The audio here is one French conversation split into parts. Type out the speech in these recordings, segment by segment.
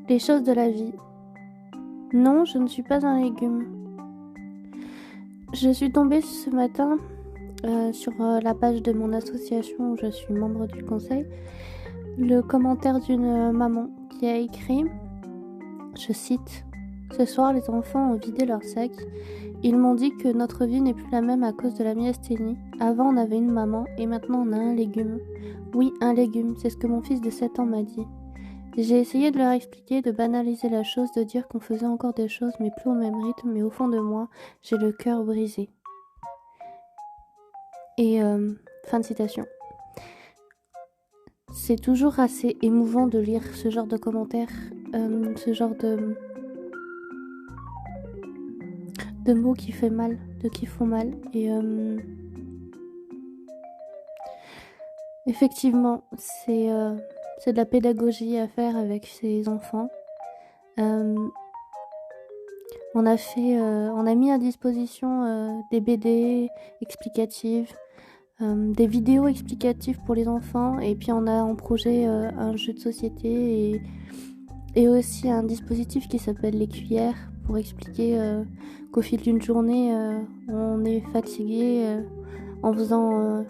Les choses de la vie. Non, je ne suis pas un légume. Je suis tombée ce matin sur la page de mon association où je suis membre du conseil, le commentaire d'une maman qui a écrit, je cite, « Ce soir, les enfants ont vidé leur sac. Ils m'ont dit que notre vie n'est plus la même à cause de la myasthénie. Avant, on avait une maman et maintenant, on a un légume. Oui, un légume, c'est ce que mon fils de 7 ans m'a dit. J'ai essayé de leur expliquer, de banaliser la chose, de dire qu'on faisait encore des choses, mais plus au même rythme, mais au fond de moi, j'ai le cœur brisé. » Et fin de citation. C'est toujours assez émouvant de lire ce genre de commentaires, ce genre de mots qui font mal, qui font mal. Et effectivement, c'est de la pédagogie à faire avec ces enfants. On a mis à disposition des BD explicatives, des vidéos explicatives pour les enfants, et puis on a en projet un jeu de société et aussi un dispositif qui s'appelle les cuillères pour expliquer qu'au fil d'une journée on est fatigué en faisant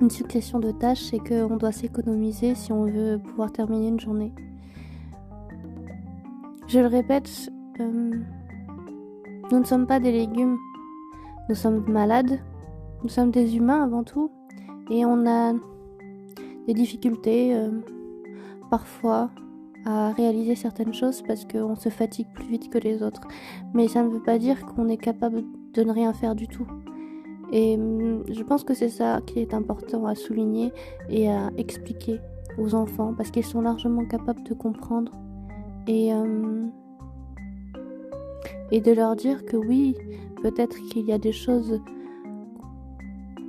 une succession de tâches et qu'on doit s'économiser si on veut pouvoir terminer une journée. Je le répète, nous ne sommes pas des légumes, nous sommes malades, nous sommes des humains avant tout, et on a des difficultés parfois à réaliser certaines choses parce qu'on se fatigue plus vite que les autres. Mais ça ne veut pas dire qu'on est capable de ne rien faire du tout. Et je pense que c'est ça qui est important à souligner et à expliquer aux enfants parce qu'ils sont largement capables de comprendre et de leur dire que oui, peut-être qu'il y a des choses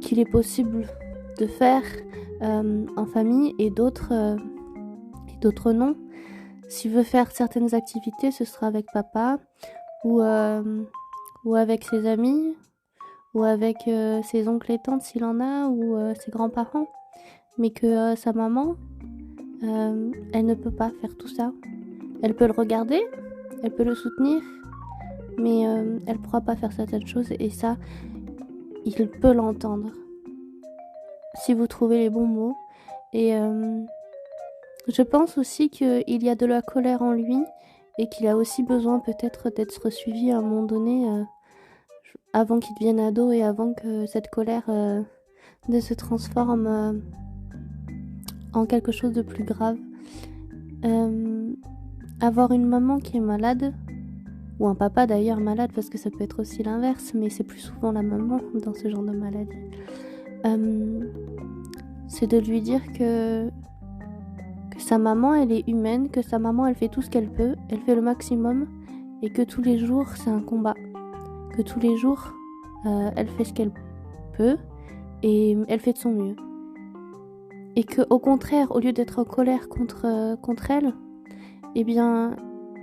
qu'il est possible de faire en famille et d'autres non. S'il veut faire certaines activités, ce sera avec papa ou avec ses amis ou avec ses oncles et tantes s'il en a ou ses grands-parents. Mais que sa maman, elle ne peut pas faire tout ça. Elle peut le regarder, elle peut le soutenir, mais elle ne pourra pas faire certaines choses et ça, il peut l'entendre. Si vous trouvez les bons mots. Et je pense aussi qu'il y a de la colère en lui et qu'il a aussi besoin peut-être d'être suivi à un moment donné avant qu'il devienne ado et avant que cette colère ne se transforme en quelque chose de plus grave. Avoir une maman qui est malade, ou un papa d'ailleurs malade, parce que ça peut être aussi l'inverse, mais c'est plus souvent la maman dans ce genre de maladie. C'est de lui dire que sa maman elle est humaine, que sa maman elle fait tout ce qu'elle peut, elle fait le maximum et que tous les jours c'est un combat, que tous les jours elle fait ce qu'elle peut et elle fait de son mieux et que au contraire au lieu d'être en colère contre elle, eh bien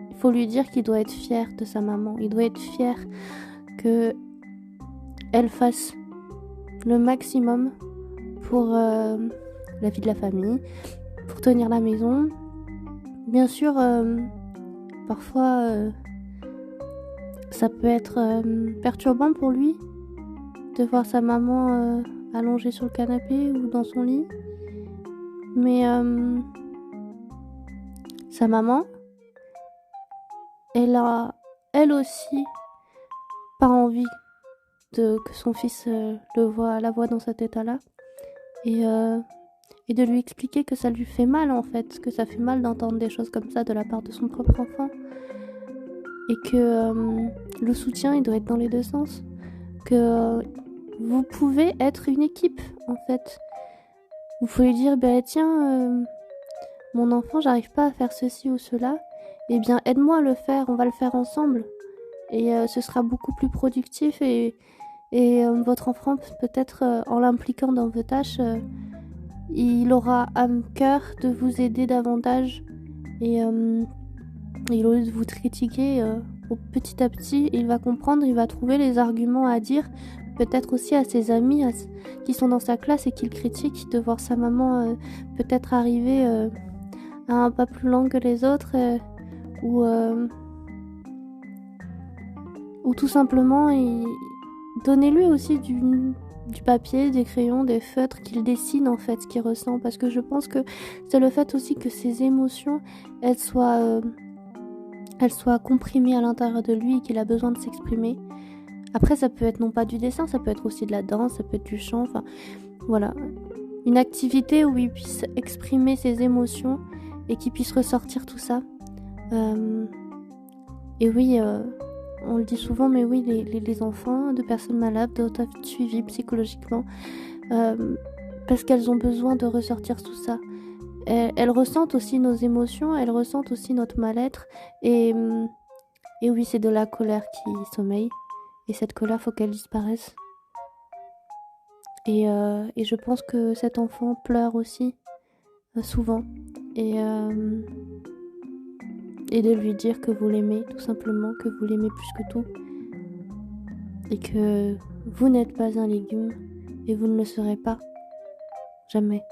il faut lui dire qu'il doit être fier de sa maman, il doit être fier que elle fasse le maximum pour la vie de la famille, pour tenir la maison. Bien sûr, parfois, ça peut être perturbant pour lui de voir sa maman allongée sur le canapé ou dans son lit. Mais sa maman, elle a, elle aussi, pas envie que son fils la voie dans cet état-là. Et de lui expliquer que ça lui fait mal en fait, que ça fait mal d'entendre des choses comme ça de la part de son propre enfant et que le soutien il doit être dans les deux sens, que vous pouvez être une équipe en fait. Vous pouvez dire tiens mon enfant j'arrive pas à faire ceci ou cela, eh bien aide-moi à le faire, on va le faire ensemble et ce sera beaucoup plus productif et votre enfant peut-être en l'impliquant dans vos tâches il aura à cœur de vous aider davantage et au lieu de vous critiquer petit à petit, il va comprendre, il va trouver les arguments à dire, peut-être aussi à ses amis qui sont dans sa classe et qui le critiquent, de voir sa maman peut-être arriver à un pas plus lent que les autres ou, ou tout simplement donnez-lui aussi du papier, des crayons, des feutres, qu'il dessine en fait ce qu'il ressent, parce que je pense que c'est le fait aussi que ses émotions, elles soient comprimées à l'intérieur de lui et qu'il a besoin de s'exprimer. Après, ça peut être non pas du dessin, ça peut être aussi de la danse, ça peut être du chant, enfin voilà. Une activité où il puisse exprimer ses émotions et qu'il puisse ressortir tout ça. Et oui, on le dit souvent, mais oui, les enfants de personnes malades doivent être suivis psychologiquement parce qu'elles ont besoin de ressortir tout ça. Elles ressentent aussi nos émotions, elles ressentent aussi notre mal-être. Et oui, c'est de la colère qui sommeille. Et cette colère, faut qu'elle disparaisse. Et je pense que cet enfant pleure aussi, souvent. Et de lui dire que vous l'aimez, tout simplement, que vous l'aimez plus que tout. Et que vous n'êtes pas un légume, et vous ne le serez pas. Jamais.